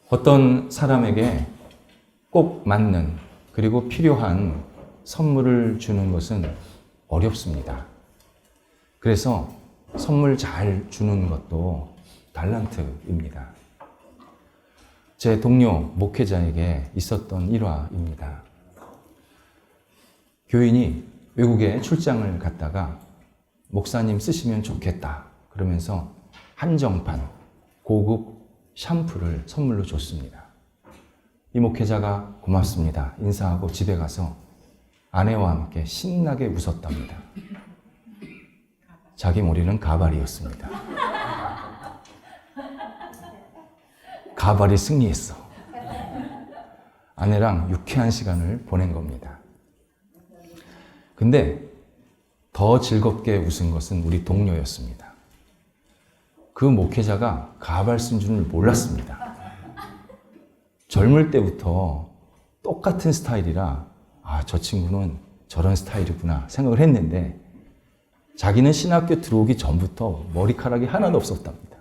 어떤 사람에게 꼭 맞는 그리고 필요한 선물을 주는 것은 어렵습니다. 그래서 선물 잘 주는 것도 달란트입니다. 제 동료 목회자에게 있었던 일화입니다. 교인이 외국에 출장을 갔다가 목사님 쓰시면 좋겠다 그러면서 한정판 고급 샴푸를 선물로 줬습니다. 이 목회자가 고맙습니다 인사하고 집에 가서 아내와 함께 신나게 웃었답니다. 자기 머리는 가발이었습니다. 가발이 승리했어. 아내랑 유쾌한 시간을 보낸 겁니다. 근데 더 즐겁게 웃은 것은 우리 동료였습니다. 그 목회자가 가발 쓴 줄 몰랐습니다. 젊을 때부터 똑같은 스타일이라 저 친구는 저런 스타일이구나 생각을 했는데 자기는 신학교 들어오기 전부터 머리카락이 하나도 없었답니다.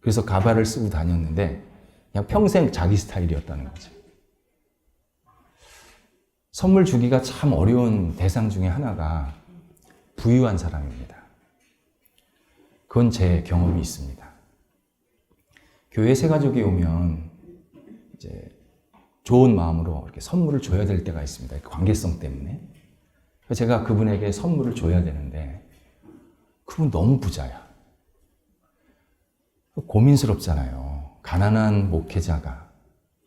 그래서 가발을 쓰고 다녔는데 그냥 평생 자기 스타일이었다는 거죠. 선물 주기가 참 어려운 대상 중에 하나가 부유한 사람입니다. 그건 제 경험이 있습니다. 교회 새가족이 오면 이제 좋은 마음으로 이렇게 선물을 줘야 될 때가 있습니다. 관계성 때문에. 제가 그분에게 선물을 줘야 되는데 그분 너무 부자야. 고민스럽잖아요. 가난한 목회자가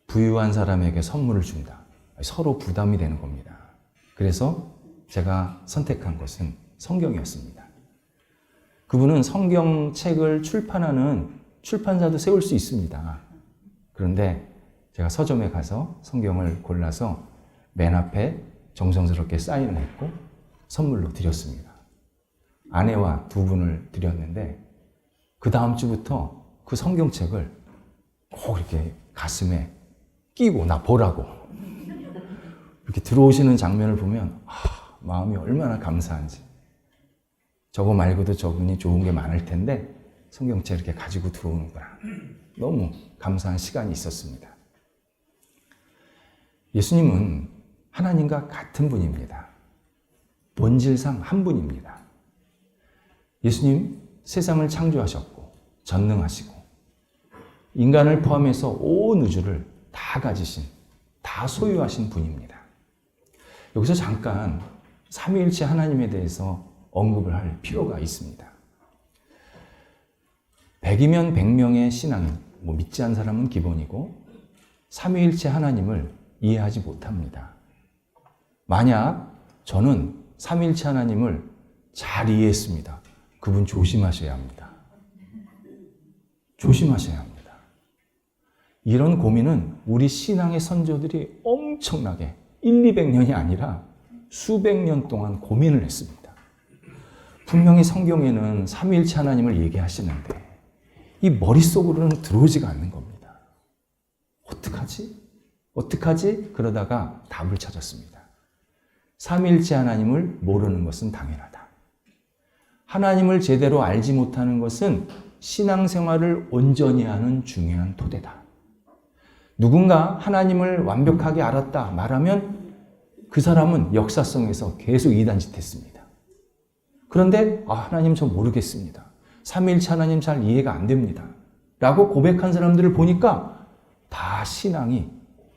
부유한 사람에게 선물을 준다. 서로 부담이 되는 겁니다. 그래서 제가 선택한 것은 성경이었습니다. 그분은 성경책을 출판하는 출판사도 세울 수 있습니다. 그런데 제가 서점에 가서 성경을 골라서 맨 앞에 정성스럽게 사인을 했고 선물로 드렸습니다. 아내와 두 분을 드렸는데 그 다음 주부터 그 성경책을 꼭 이렇게 가슴에 끼고 나 보라고 이렇게 들어오시는 장면을 보면 마음이 얼마나 감사한지. 저거 말고도 저분이 좋은 게 많을 텐데 성경책 이렇게 가지고 들어오는구나. 너무 감사한 시간이 있었습니다. 예수님은 하나님과 같은 분입니다. 본질상 한 분입니다. 예수님 세상을 창조하셨고 전능하시고 인간을 포함해서 온 우주를 다 가지신, 다 소유하신 분입니다. 여기서 잠깐 삼위일체 하나님에 대해서 언급을 할 필요가 있습니다. 100이면 100명의 신앙인, 믿지 않은 사람은 기본이고 삼위일체 하나님을 이해하지 못합니다. 만약 저는 삼위일체 하나님을 잘 이해했습니다. 그분 조심하셔야 합니다. 조심하셔야 합니다. 이런 고민은 우리 신앙의 선조들이 엄청나게 200년이 아니라 수백 년 동안 고민을 했습니다. 분명히 성경에는 삼위일체 하나님을 얘기하시는데 이 머릿속으로는 들어오지가 않는 겁니다. 어떡하지? 그러다가 답을 찾았습니다. 삼위일체 하나님을 모르는 것은 당연하다. 하나님을 제대로 알지 못하는 것은 신앙생활을 온전히 하는 중요한 토대다. 누군가 하나님을 완벽하게 알았다 말하면 그 사람은 역사성에서 계속 이단짓 했습니다. 그런데 하나님 저 모르겠습니다. 삼위일체 하나님 잘 이해가 안 됩니다. 라고 고백한 사람들을 보니까 다 신앙이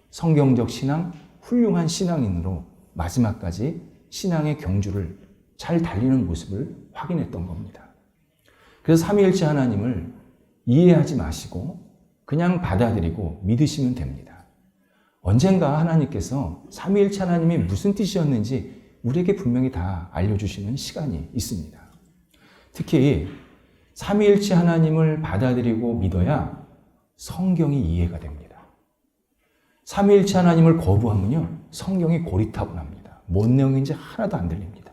성경적 신앙, 훌륭한 신앙인으로 마지막까지 신앙의 경주를 잘 달리는 모습을 확인했던 겁니다. 그래서 삼위일체 하나님을 이해하지 마시고 그냥 받아들이고 믿으시면 됩니다. 언젠가 하나님께서 삼위일체 하나님이 무슨 뜻이었는지 우리에게 분명히 다 알려주시는 시간이 있습니다. 특히 삼위일체 하나님을 받아들이고 믿어야 성경이 이해가 됩니다. 삼위일체 하나님을 거부하면요 성경이 고리타분합니다. 뭔 내용인지 하나도 안 들립니다.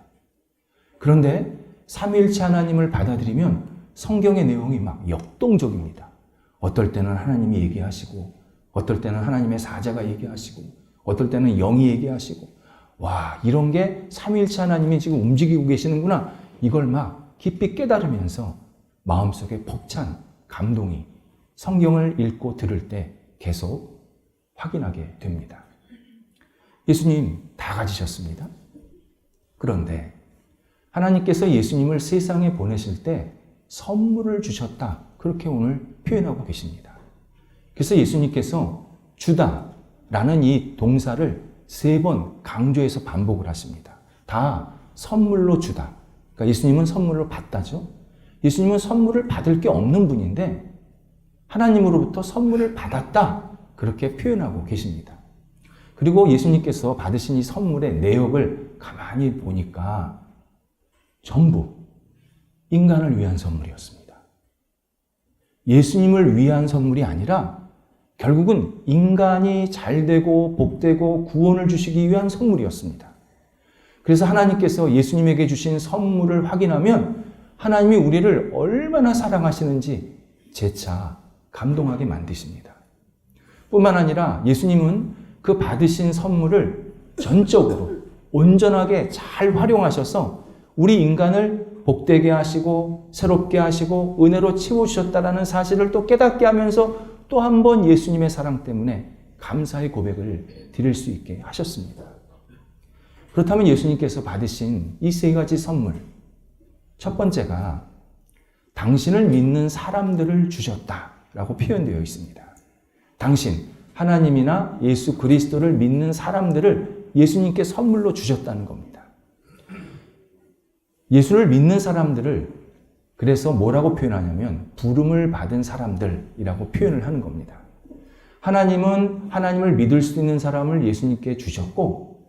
그런데 삼위일체 하나님을 받아들이면 성경의 내용이 막 역동적입니다. 어떨 때는 하나님이 얘기하시고 어떨 때는 하나님의 사자가 얘기하시고 어떨 때는 영이 얘기하시고 이런 게 삼위일체 하나님이 지금 움직이고 계시는구나. 이걸 막 깊이 깨달으면서 마음속에 벅찬 감동이 성경을 읽고 들을 때 계속 확인하게 됩니다. 예수님 다 가지셨습니다. 그런데 하나님께서 예수님을 세상에 보내실 때 선물을 주셨다. 그렇게 오늘 표현하고 계십니다. 그래서 예수님께서 주다라는 이 동사를 3번 강조해서 반복을 하십니다. 다 선물로 주다. 그러니까 예수님은 선물로 받다죠. 예수님은 선물을 받을 게 없는 분인데 하나님으로부터 선물을 받았다. 그렇게 표현하고 계십니다. 그리고 예수님께서 받으신 이 선물의 내역을 가만히 보니까 전부 인간을 위한 선물이었습니다. 예수님을 위한 선물이 아니라 결국은 인간이 잘되고 복되고 구원을 주시기 위한 선물이었습니다. 그래서 하나님께서 예수님에게 주신 선물을 확인하면 하나님이 우리를 얼마나 사랑하시는지 재차 감동하게 만드십니다. 뿐만 아니라 예수님은 그 받으신 선물을 전적으로 온전하게 잘 활용하셔서 우리 인간을 복되게 하시고 새롭게 하시고 은혜로 채워주셨다는 사실을 또 깨닫게 하면서 또 한 번 예수님의 사랑 때문에 감사의 고백을 드릴 수 있게 하셨습니다. 그렇다면 예수님께서 받으신 이 3가지 선물, 첫 번째가 당신을 믿는 사람들을 주셨다라고 표현되어 있습니다. 당신, 하나님이나 예수 그리스도를 믿는 사람들을 예수님께 선물로 주셨다는 겁니다. 예수를 믿는 사람들을 그래서 뭐라고 표현하냐면 부름을 받은 사람들이라고 표현을 하는 겁니다. 하나님은 하나님을 믿을 수 있는 사람을 예수님께 주셨고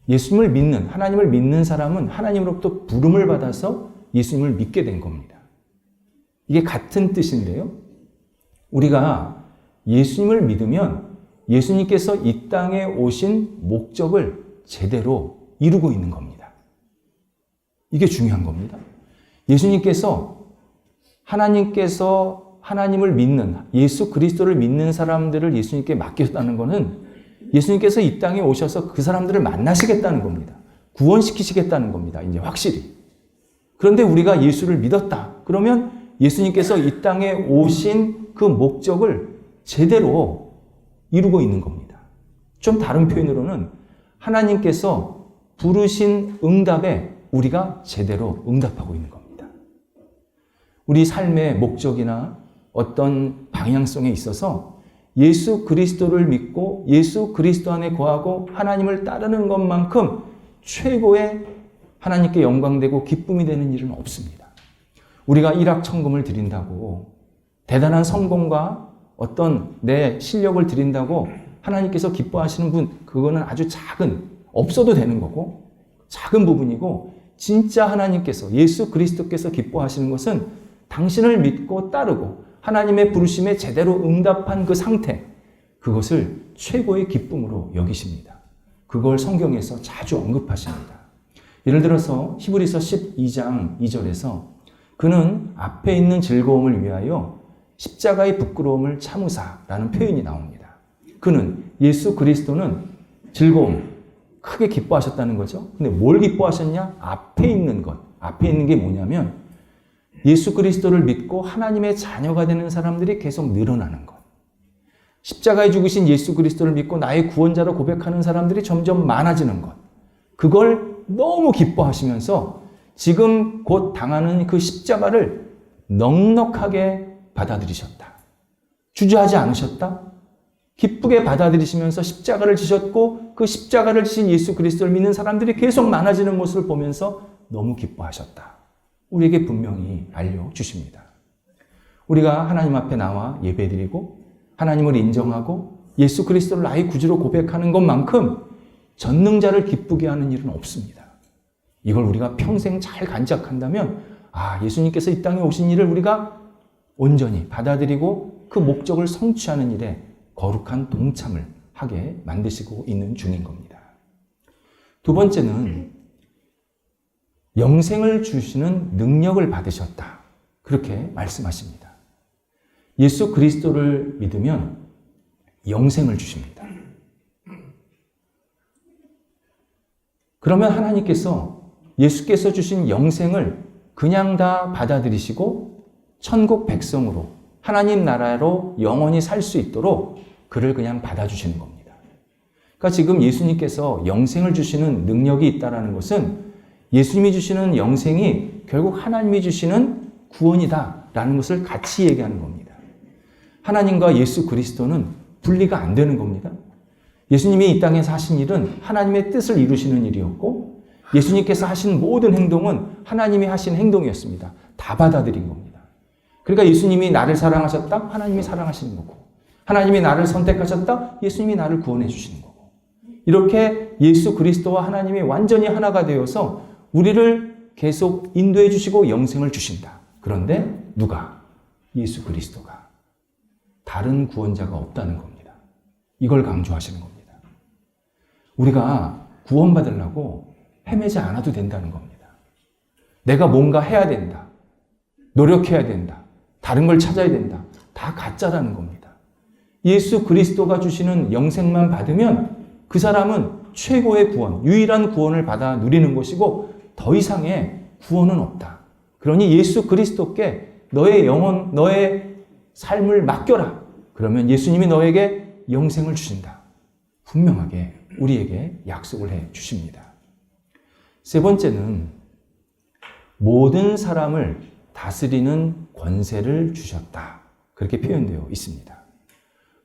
예수님을 믿는, 하나님을 믿는 사람은 하나님으로부터 부름을 받아서 예수님을 믿게 된 겁니다. 이게 같은 뜻인데요. 우리가 예수님을 믿으면 예수님께서 이 땅에 오신 목적을 제대로 이루고 있는 겁니다. 이게 중요한 겁니다. 예수님께서 하나님을 믿는, 예수 그리스도를 믿는 사람들을 예수님께 맡겼다는 것은 예수님께서 이 땅에 오셔서 그 사람들을 만나시겠다는 겁니다. 구원시키시겠다는 겁니다. 이제 확실히. 그런데 우리가 예수를 믿었다. 그러면 예수님께서 이 땅에 오신 그 목적을 제대로 이루고 있는 겁니다. 좀 다른 표현으로는 하나님께서 부르신 응답에 우리가 제대로 응답하고 있는 겁니다. 우리 삶의 목적이나 어떤 방향성에 있어서 예수 그리스도를 믿고 예수 그리스도 안에 거하고 하나님을 따르는 것만큼 최고의 하나님께 영광되고 기쁨이 되는 일은 없습니다. 우리가 일확천금을 드린다고 대단한 성공과 어떤 내 실력을 드린다고 하나님께서 기뻐하시는 분, 그거는 아주 작은, 없어도 되는 거고 작은 부분이고 진짜 하나님께서 예수 그리스도께서 기뻐하시는 것은 당신을 믿고 따르고 하나님의 부르심에 제대로 응답한 그 상태, 그것을 최고의 기쁨으로 여기십니다. 그걸 성경에서 자주 언급하십니다. 예를 들어서 히브리서 12장 2절에서 그는 앞에 있는 즐거움을 위하여 십자가의 부끄러움을 참으사라는 표현이 나옵니다. 그는, 예수 그리스도는 즐거움, 크게 기뻐하셨다는 거죠. 근데 뭘 기뻐하셨냐? 앞에 있는 것. 앞에 있는 게 뭐냐면 예수 그리스도를 믿고 하나님의 자녀가 되는 사람들이 계속 늘어나는 것. 십자가에 죽으신 예수 그리스도를 믿고 나의 구원자로 고백하는 사람들이 점점 많아지는 것. 그걸 너무 기뻐하시면서 지금 곧 당하는 그 십자가를 넉넉하게 받아들이셨다. 주저하지 않으셨다. 기쁘게 받아들이시면서 십자가를 지셨고 그 십자가를 지신 예수 그리스도를 믿는 사람들이 계속 많아지는 모습을 보면서 너무 기뻐하셨다. 우리에게 분명히 알려주십니다. 우리가 하나님 앞에 나와 예배드리고 하나님을 인정하고 예수 그리스도를 나의 구주로 고백하는 것만큼 전능자를 기쁘게 하는 일은 없습니다. 이걸 우리가 평생 잘 간직한다면 예수님께서 이 땅에 오신 일을 우리가 온전히 받아들이고 그 목적을 성취하는 일에 거룩한 동참을 하게 만드시고 있는 중인 겁니다. 두 번째는 영생을 주시는 능력을 받으셨다. 그렇게 말씀하십니다. 예수 그리스도를 믿으면 영생을 주십니다. 그러면 하나님께서 예수께서 주신 영생을 그냥 다 받아들이시고 천국 백성으로 하나님 나라로 영원히 살 수 있도록 그를 그냥 받아주시는 겁니다. 그러니까 지금 예수님께서 영생을 주시는 능력이 있다는 것은 예수님이 주시는 영생이 결국 하나님이 주시는 구원이다라는 것을 같이 얘기하는 겁니다. 하나님과 예수 그리스도는 분리가 안 되는 겁니다. 예수님이 이 땅에서 하신 일은 하나님의 뜻을 이루시는 일이었고 예수님께서 하신 모든 행동은 하나님이 하신 행동이었습니다. 다 받아들인 겁니다. 그러니까 예수님이 나를 사랑하셨다? 하나님이 사랑하시는 거고 하나님이 나를 선택하셨다? 예수님이 나를 구원해 주시는 거고 이렇게 예수 그리스도와 하나님이 완전히 하나가 되어서 우리를 계속 인도해 주시고 영생을 주신다. 그런데 누가? 예수 그리스도가. 다른 구원자가 없다는 겁니다. 이걸 강조하시는 겁니다. 우리가 구원받으려고 헤매지 않아도 된다는 겁니다. 내가 뭔가 해야 된다. 노력해야 된다. 다른 걸 찾아야 된다. 다 가짜라는 겁니다. 예수 그리스도가 주시는 영생만 받으면 그 사람은 최고의 구원, 유일한 구원을 받아 누리는 것이고 더 이상의 구원은 없다. 그러니 예수 그리스도께 너의 영혼, 너의 삶을 맡겨라. 그러면 예수님이 너에게 영생을 주신다. 분명하게 우리에게 약속을 해 주십니다. 세 번째는 모든 사람을 다스리는 권세를 주셨다. 그렇게 표현되어 있습니다.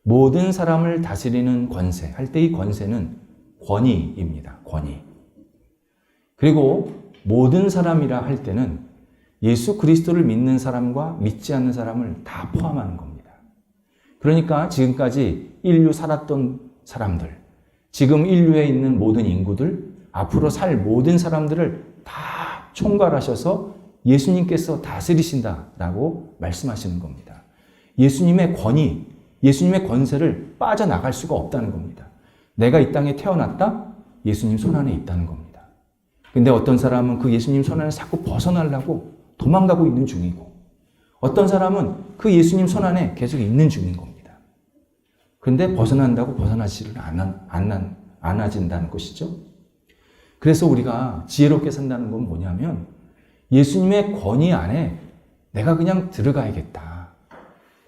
모든 사람을 다스리는 권세 할 때 이 권세는 권위입니다. 권위. 그리고 모든 사람이라 할 때는 예수 그리스도를 믿는 사람과 믿지 않는 사람을 다 포함하는 겁니다. 그러니까 지금까지 인류 살았던 사람들, 지금 인류에 있는 모든 인구들, 앞으로 살 모든 사람들을 다 총괄하셔서 예수님께서 다스리신다라고 말씀하시는 겁니다. 예수님의 권위, 예수님의 권세를 빠져나갈 수가 없다는 겁니다. 내가 이 땅에 태어났다? 예수님 손안에 있다는 겁니다. 근데 어떤 사람은 그 예수님 손안에 자꾸 벗어나려고 도망가고 있는 중이고 어떤 사람은 그 예수님 손안에 계속 있는 중인 겁니다. 그런데 벗어난다고 벗어나지를 않아진다는 것이죠. 그래서 우리가 지혜롭게 산다는 건 뭐냐면 예수님의 권위 안에 내가 그냥 들어가야겠다.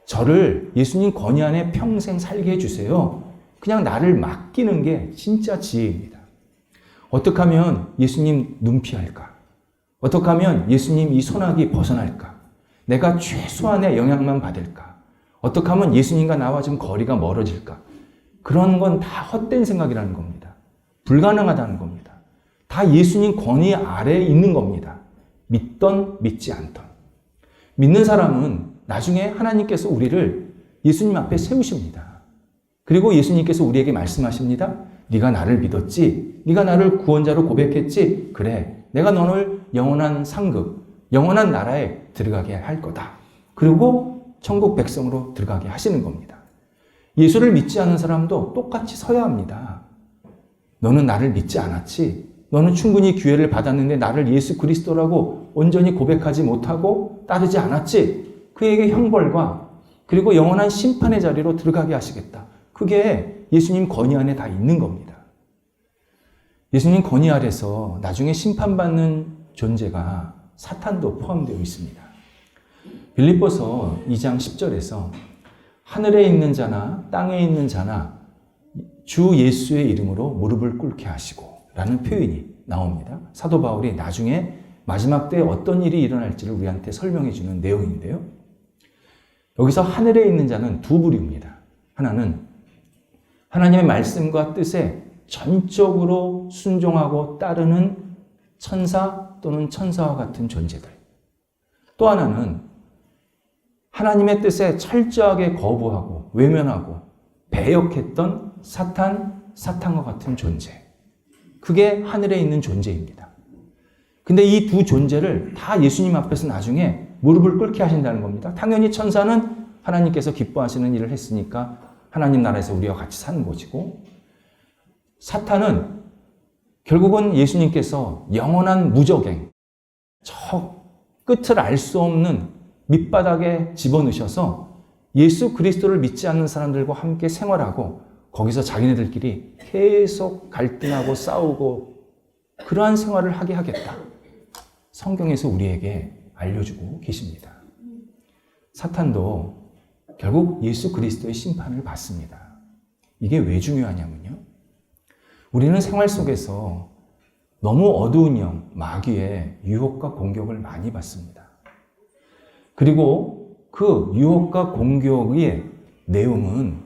저를 예수님 권위 안에 평생 살게 해주세요. 그냥 나를 맡기는 게 진짜 지혜입니다. 어떻게 하면 예수님 눈 피할까? 어떻게 하면 예수님 이 손아귀 벗어날까? 내가 최소한의 영향만 받을까? 어떻게 하면 예수님과 나와 좀 거리가 멀어질까? 그런 건 다 헛된 생각이라는 겁니다. 불가능하다는 겁니다. 다 예수님 권위 아래에 있는 겁니다. 믿던 믿지 않던. 믿는 사람은 나중에 하나님께서 우리를 예수님 앞에 세우십니다. 그리고 예수님께서 우리에게 말씀하십니다. 네가 나를 믿었지? 네가 나를 구원자로 고백했지? 그래, 내가 너를 영원한 상급, 영원한 나라에 들어가게 할 거다. 그리고 천국 백성으로 들어가게 하시는 겁니다. 예수를 믿지 않은 사람도 똑같이 서야 합니다. 너는 나를 믿지 않았지? 너는 충분히 기회를 받았는데 나를 예수 그리스도라고 온전히 고백하지 못하고 따르지 않았지? 그에게 형벌과 그리고 영원한 심판의 자리로 들어가게 하시겠다. 그게 예수님 권위 안에 다 있는 겁니다. 예수님 권위 아래서 나중에 심판받는 존재가 사탄도 포함되어 있습니다. 빌립보서 2장 10절에서 하늘에 있는 자나 땅에 있는 자나 주 예수의 이름으로 무릎을 꿇게 하시고 라는 표현이 나옵니다. 사도 바울이 나중에 마지막 때에 어떤 일이 일어날지를 우리한테 설명해 주는 내용인데요. 여기서 하늘에 있는 자는 두 부류입니다. 하나는 하나님의 말씀과 뜻에 전적으로 순종하고 따르는 천사 또는 천사와 같은 존재들. 또 하나는 하나님의 뜻에 철저하게 거부하고 외면하고 배역했던 사탄과 같은 존재. 그게 하늘에 있는 존재입니다. 근데 이 두 존재를 다 예수님 앞에서 나중에 무릎을 꿇게 하신다는 겁니다. 당연히 천사는 하나님께서 기뻐하시는 일을 했으니까 하나님 나라에서 우리와 같이 사는 것이고, 사탄은 결국은 예수님께서 영원한 무적행, 저 끝을 알 수 없는 밑바닥에 집어넣으셔서 예수 그리스도를 믿지 않는 사람들과 함께 생활하고 거기서 자기네들끼리 계속 갈등하고 싸우고 그러한 생활을 하게 하겠다. 성경에서 우리에게 알려주고 계십니다. 사탄도 결국 예수 그리스도의 심판을 받습니다. 이게 왜 중요하냐면요. 우리는 생활 속에서 너무 어두운 영, 마귀의 유혹과 공격을 많이 받습니다. 그리고 그 유혹과 공격의 내용은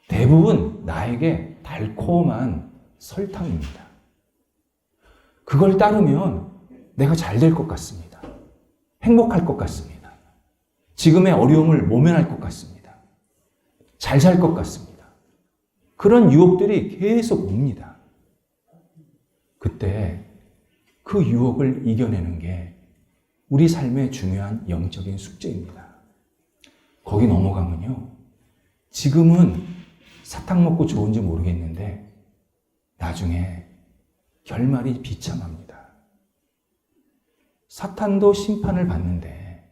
대부분 나에게 달콤한 설탕입니다. 그걸 따르면 내가 잘 될 것 같습니다. 행복할 것 같습니다. 지금의 어려움을 모면할 것 같습니다. 잘 살 것 같습니다. 그런 유혹들이 계속 옵니다. 그때 그 유혹을 이겨내는 게 우리 삶의 중요한 영적인 숙제입니다. 거기 넘어가면요. 지금은 사탕 먹고 좋은지 모르겠는데 나중에 결말이 비참합니다. 사탄도 심판을 받는데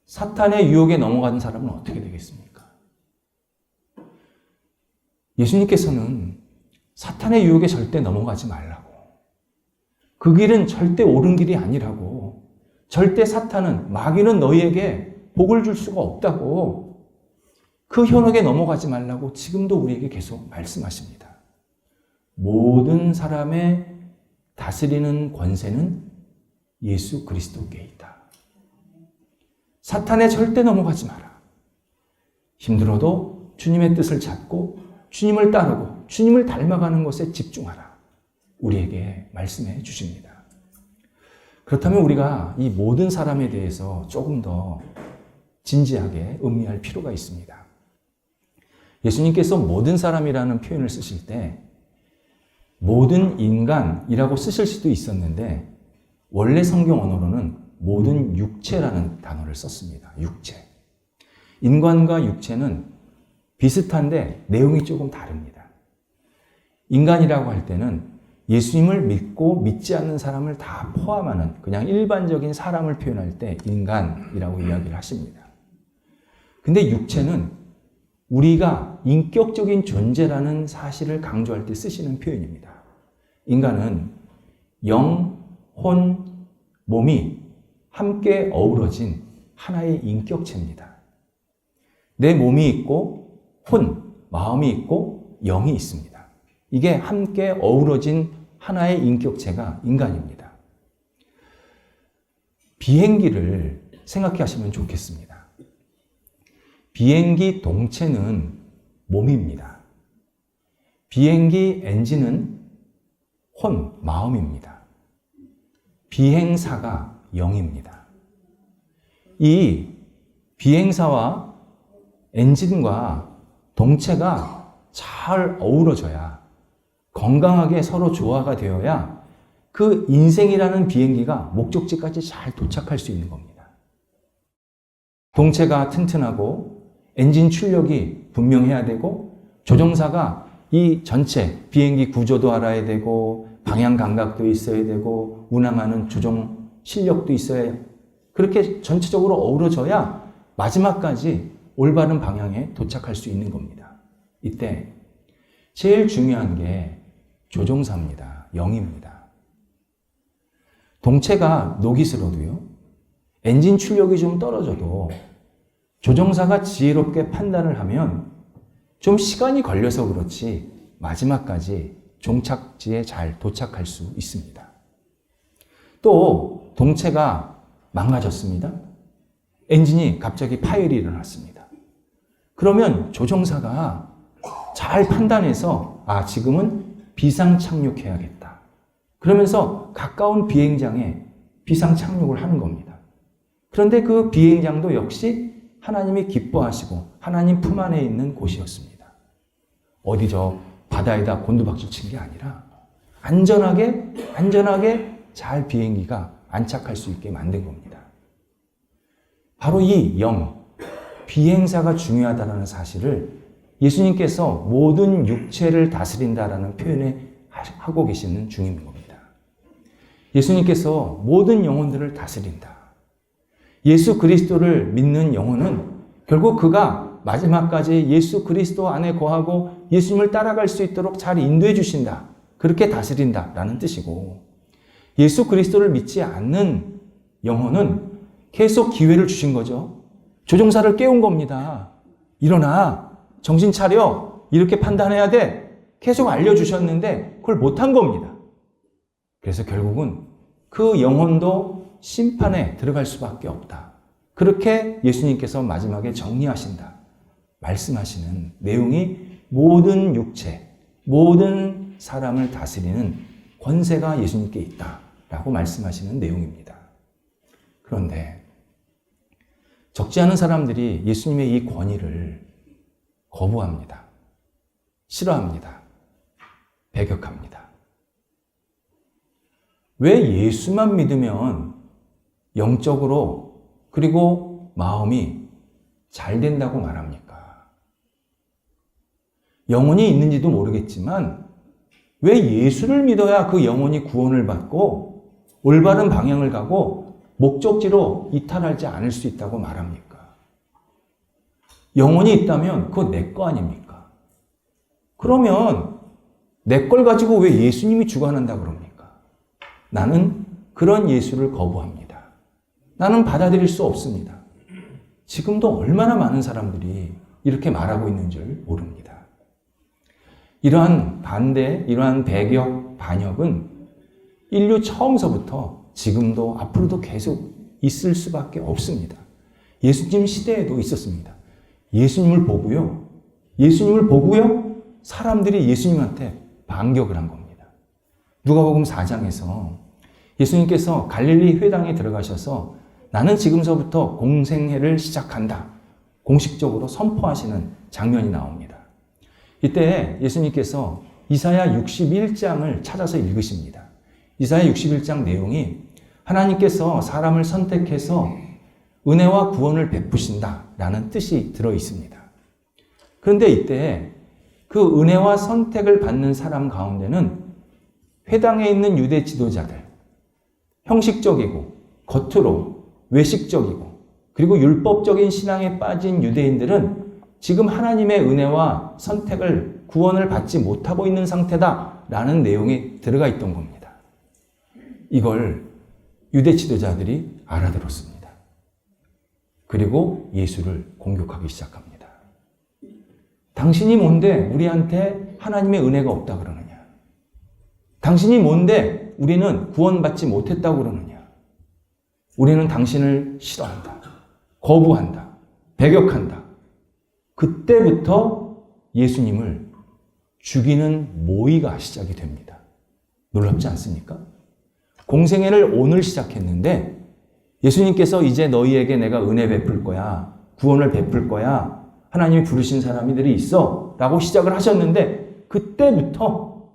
사탄의 유혹에 넘어가는 사람은 어떻게 되겠습니까? 예수님께서는 사탄의 유혹에 절대 넘어가지 말라고, 그 길은 절대 옳은 길이 아니라고, 절대 사탄은, 마귀는 너희에게 복을 줄 수가 없다고, 그 현혹에 넘어가지 말라고 지금도 우리에게 계속 말씀하십니다. 모든 사람의 다스리는 권세는 예수 그리스도께 있다. 사탄에 절대 넘어가지 마라. 힘들어도 주님의 뜻을 찾고 주님을 따르고 주님을 닮아가는 것에 집중하라. 우리에게 말씀해 주십니다. 그렇다면 우리가 이 모든 사람에 대해서 조금 더 진지하게 음미할 필요가 있습니다. 예수님께서 모든 사람이라는 표현을 쓰실 때 모든 인간이라고 쓰실 수도 있었는데 원래 성경 언어로는 모든 육체라는 단어를 썼습니다. 육체. 인간과 육체는 비슷한데 내용이 조금 다릅니다. 인간이라고 할 때는 예수님을 믿고 믿지 않는 사람을 다 포함하는 그냥 일반적인 사람을 표현할 때 인간이라고 이야기를 하십니다. 근데 육체는 우리가 인격적인 존재라는 사실을 강조할 때 쓰시는 표현입니다. 인간은 영, 혼, 몸이 함께 어우러진 하나의 인격체입니다. 내 몸이 있고 혼, 마음이 있고 영이 있습니다. 이게 함께 어우러진 하나의 인격체가 인간입니다. 비행기를 생각해 하시면 좋겠습니다. 비행기 동체는 몸입니다. 비행기 엔진은 혼, 마음입니다. 비행사가 영입니다. 이 비행사와 엔진과 동체가 잘 어우러져야, 건강하게 서로 조화가 되어야 그 인생이라는 비행기가 목적지까지 잘 도착할 수 있는 겁니다. 동체가 튼튼하고 엔진 출력이 분명해야 되고 조종사가 이 전체 비행기 구조도 알아야 되고 방향 감각도 있어야 되고 운항하는 조종 실력도 있어야, 그렇게 전체적으로 어우러져야 마지막까지 올바른 방향에 도착할 수 있는 겁니다. 이때 제일 중요한 게 조종사입니다. 영입니다. 동체가 녹이슬어도요, 엔진 출력이 좀 떨어져도 조종사가 지혜롭게 판단을 하면 좀 시간이 걸려서 그렇지 마지막까지 종착지에 잘 도착할 수 있습니다. 또 동체가 망가졌습니다. 엔진이 갑자기 파열이 일어났습니다. 그러면 조종사가 잘 판단해서 지금은 비상 착륙해야겠다. 그러면서 가까운 비행장에 비상 착륙을 하는 겁니다. 그런데 그 비행장도 역시 하나님이 기뻐하시고 하나님 품 안에 있는 곳이었습니다. 어디 저 바다에다 곤두박질 친 게 아니라 안전하게 잘 비행기가 안착할 수 있게 만든 겁니다. 바로 이 영, 비행사가 중요하다는 사실을 예수님께서 모든 육체를 다스린다라는 표현에 하고 계시는 중인 겁니다. 예수님께서 모든 영혼들을 다스린다. 예수 그리스도를 믿는 영혼은 결국 그가 마지막까지 예수 그리스도 안에 거하고 예수님을 따라갈 수 있도록 잘 인도해 주신다. 그렇게 다스린다라는 뜻이고, 예수 그리스도를 믿지 않는 영혼은 계속 기회를 주신 거죠. 조종사를 깨운 겁니다. 일어나, 정신 차려, 이렇게 판단해야 돼. 계속 알려주셨는데 그걸 못한 겁니다. 그래서 결국은 그 영혼도 심판에 들어갈 수밖에 없다. 그렇게 예수님께서 마지막에 정리하신다. 말씀하시는 내용이 모든 육체, 모든 사람을 다스리는 권세가 예수님께 있다라고 말씀하시는 내용입니다. 그런데 적지 않은 사람들이 예수님의 이 권위를 거부합니다. 싫어합니다. 배격합니다. 왜 예수만 믿으면 영적으로 그리고 마음이 잘 된다고 말합니까? 영혼이 있는지도 모르겠지만 왜 예수를 믿어야 그 영혼이 구원을 받고 올바른 방향을 가고 목적지로 이탈하지 않을 수 있다고 말합니까? 영혼이 있다면 그거 내 거 아닙니까? 그러면 내 걸 가지고 왜 예수님이 주관한다 그럽니까? 나는 그런 예수를 거부합니다. 나는 받아들일 수 없습니다. 지금도 얼마나 많은 사람들이 이렇게 말하고 있는 줄 모릅니다. 이러한 반대, 이러한 배격, 반역은 인류 처음서부터 지금도 앞으로도 계속 있을 수밖에 없습니다. 예수님 시대에도 있었습니다. 예수님을 보고요. 사람들이 예수님한테 반격을 한 겁니다. 누가복음 4장에서 예수님께서 갈릴리 회당에 들어가셔서 나는 지금서부터 공생애를 시작한다. 공식적으로 선포하시는 장면이 나옵니다. 이때 예수님께서 이사야 61장을 찾아서 읽으십니다. 이사야 61장 내용이 하나님께서 사람을 선택해서 은혜와 구원을 베푸신다라는 뜻이 들어 있습니다. 그런데 이때 그 은혜와 선택을 받는 사람 가운데는 회당에 있는 유대 지도자들, 형식적이고 겉으로 외식적이고 그리고 율법적인 신앙에 빠진 유대인들은 지금 하나님의 은혜와 선택을 구원을 받지 못하고 있는 상태다라는 내용이 들어가 있던 겁니다. 이걸 유대 지도자들이 알아들었습니다. 그리고 예수를 공격하기 시작합니다. 당신이 뭔데 우리한테 하나님의 은혜가 없다 그러느냐? 당신이 뭔데 우리는 구원받지 못했다고 그러느냐? 우리는 당신을 싫어한다. 거부한다. 배격한다. 그때부터 예수님을 죽이는 모의가 시작이 됩니다. 놀랍지 않습니까? 공생애를 오늘 시작했는데 예수님께서 이제 너희에게 내가 은혜 베풀 거야. 구원을 베풀 거야. 하나님이 부르신 사람들이 있어. 라고 시작을 하셨는데 그때부터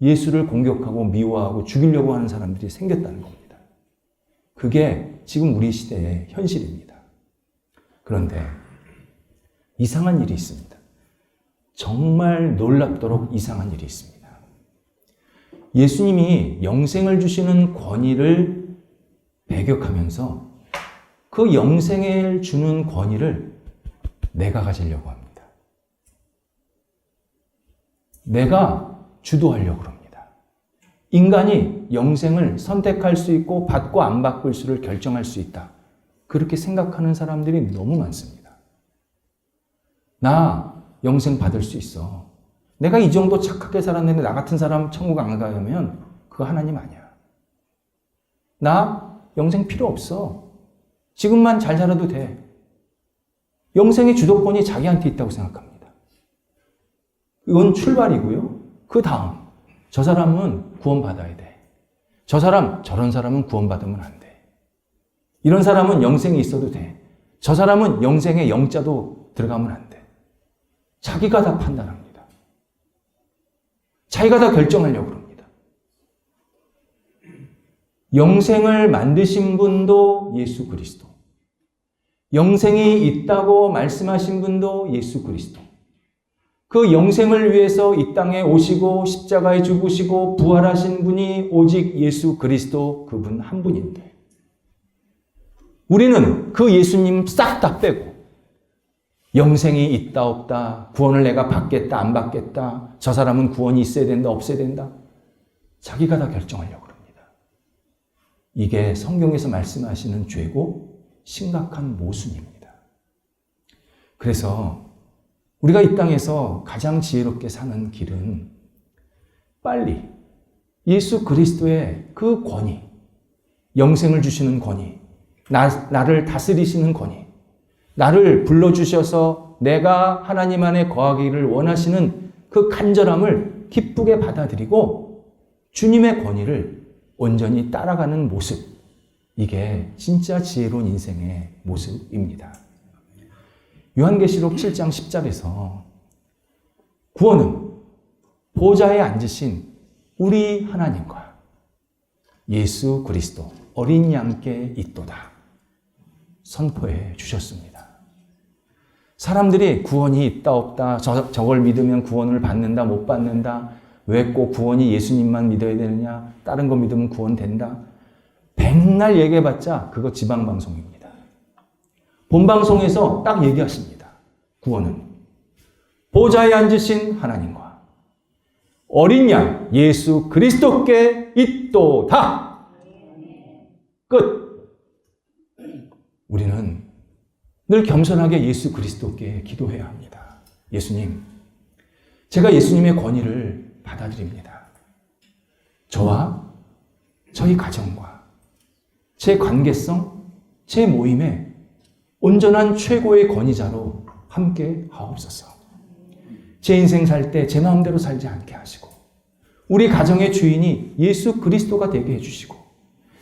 예수를 공격하고 미워하고 죽이려고 하는 사람들이 생겼다는 겁니다. 그게 지금 우리 시대의 현실입니다. 그런데 이상한 일이 있습니다. 정말 놀랍도록 이상한 일이 있습니다. 예수님이 영생을 주시는 권위를 배격하면서 그 영생을 주는 권위를 내가 가지려고 합니다. 내가 주도하려고 합니다. 인간이 영생을 선택할 수 있고 받고 안 받을 수를 결정할 수 있다. 그렇게 생각하는 사람들이 너무 많습니다. 나 영생 받을 수 있어. 내가 이 정도 착하게 살았는데 나 같은 사람 천국 안 가면 그거 하나님 아니야. 나 영생 필요 없어. 지금만 잘 살아도 돼. 영생의 주도권이 자기한테 있다고 생각합니다. 이건 출발이고요. 그 다음 저 사람은 구원받아야 돼. 저런 사람은 구원받으면 안 돼. 이런 사람은 영생이 있어도 돼. 저 사람은 영생에 영자도 들어가면 안 돼. 자기가 다 판단합니다. 자기가 다 결정하려고 합니다. 영생을 만드신 분도 예수 그리스도. 영생이 있다고 말씀하신 분도 예수 그리스도. 그 영생을 위해서 이 땅에 오시고 십자가에 죽으시고 부활하신 분이 오직 예수 그리스도 그분 한 분인데 우리는 그 예수님 싹 다 빼고 영생이 있다 없다, 구원을 내가 받겠다 안 받겠다, 저 사람은 구원이 있어야 된다 없어야 된다, 자기가 다 결정하려고 합니다. 이게 성경에서 말씀하시는 죄고 심각한 모순입니다. 그래서 우리가 이 땅에서 가장 지혜롭게 사는 길은 빨리 예수 그리스도의 그 권위, 영생을 주시는 권위, 나를 다스리시는 권위, 나를 불러주셔서 내가 하나님 안에 거하기를 원하시는 그 간절함을 기쁘게 받아들이고 주님의 권위를 온전히 따라가는 모습, 이게 진짜 지혜로운 인생의 모습입니다. 요한계시록 7장 10절에서 구원은 보좌에 앉으신 우리 하나님과 예수 그리스도 어린 양께 있도다 선포해 주셨습니다. 사람들이 구원이 있다 없다, 저걸 믿으면 구원을 받는다 못 받는다, 왜 꼭 구원이 예수님만 믿어야 되느냐, 다른 거 믿으면 구원 된다, 백날 얘기해봤자 그거 지방방송입니다. 본방송에서 딱 얘기하십니다. 구원은 보좌에 앉으신 하나님과 어린 양 예수 그리스도께 있도다. 끝. 우리는 늘 겸손하게 예수 그리스도께 기도해야 합니다. 예수님, 제가 예수님의 권위를 받아들입니다. 저와 저희 가정과 제 관계성, 제 모임에 온전한 최고의 권위자로 함께 하옵소서. 제 인생 살 때 제 마음대로 살지 않게 하시고 우리 가정의 주인이 예수 그리스도가 되게 해주시고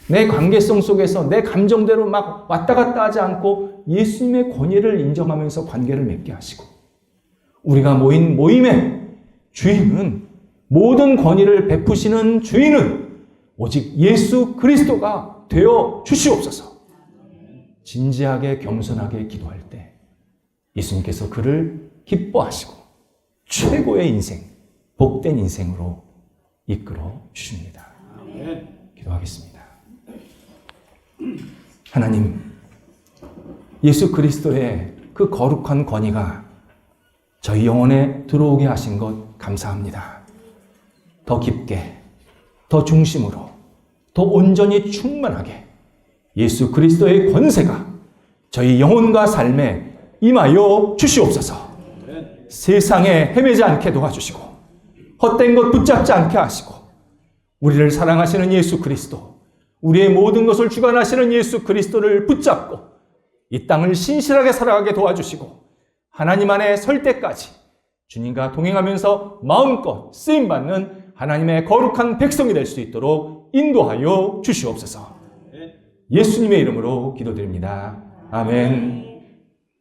내 관계성 속에서 내 감정대로 막 왔다 갔다 하지 않고 예수님의 권위를 인정하면서 관계를 맺게 하시고 우리가 모인 모임의 주인은, 모든 권위를 베푸시는 주인은 오직 예수 그리스도가 되어 주시옵소서. 진지하게 겸손하게 기도할 때 예수님께서 그를 기뻐하시고 최고의 인생, 복된 인생으로 이끌어 주십니다. 기도하겠습니다. 하나님, 예수 그리스도의 그 거룩한 권위가 저희 영혼에 들어오게 하신 것 감사합니다. 더 깊게, 더 중심으로, 더 온전히 충만하게 예수 그리스도의 권세가 저희 영혼과 삶에 임하여 주시옵소서. 세상에 헤매지 않게 도와주시고 헛된 것 붙잡지 않게 하시고 우리를 사랑하시는 예수 그리스도, 우리의 모든 것을 주관하시는 예수 그리스도를 붙잡고 이 땅을 신실하게 살아가게 도와주시고 하나님 안에 설 때까지 주님과 동행하면서 마음껏 쓰임받는 하나님의 거룩한 백성이 될 수 있도록 인도하여 주시옵소서. 예수님의 이름으로 기도드립니다. 아멘.